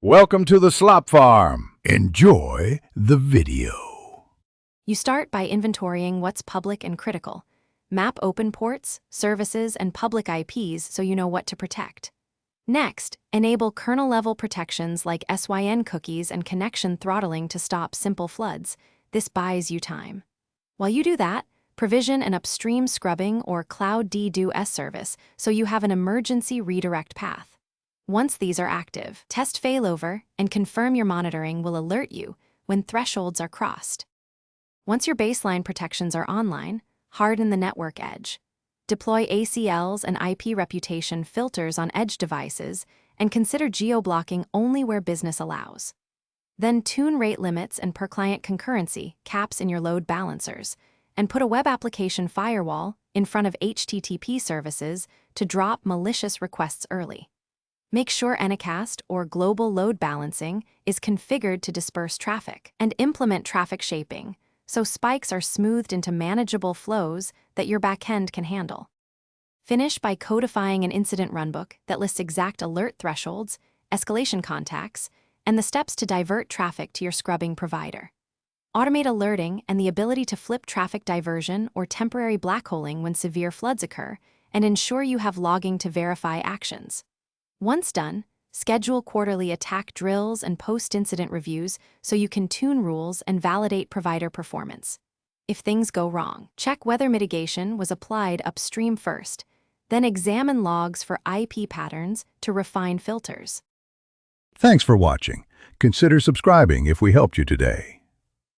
Welcome to the Slop Farm. Enjoy the video. You start by inventorying what's public and critical. Map open ports, services, and public IPs so you know what to protect. Next, enable kernel-level protections like SYN cookies and connection throttling to stop simple floods. This buys you time. While you do that, provision an upstream scrubbing or Cloud DDoS service so you have an emergency redirect path. Once these are active, test failover and confirm your monitoring will alert you when thresholds are crossed. Once your baseline protections are online, harden the network edge. Deploy ACLs and IP reputation filters on edge devices and consider geo-blocking only where business allows. Then tune rate limits and per-client concurrency caps in your load balancers, and put a web application firewall in front of HTTP services to drop malicious requests early. Make sure Anycast or Global Load Balancing is configured to disperse traffic, and implement traffic shaping so spikes are smoothed into manageable flows that your backend can handle. Finish by codifying an incident runbook that lists exact alert thresholds, escalation contacts, and the steps to divert traffic to your scrubbing provider. Automate alerting and the ability to flip traffic diversion or temporary blackholing when severe floods occur, and ensure you have logging to verify actions. Once done, schedule quarterly attack drills and post-incident reviews so you can tune rules and validate provider performance. If things go wrong, check whether mitigation was applied upstream first, then examine logs for IP patterns to refine filters. Thanks for watching. Consider subscribing if we helped you today.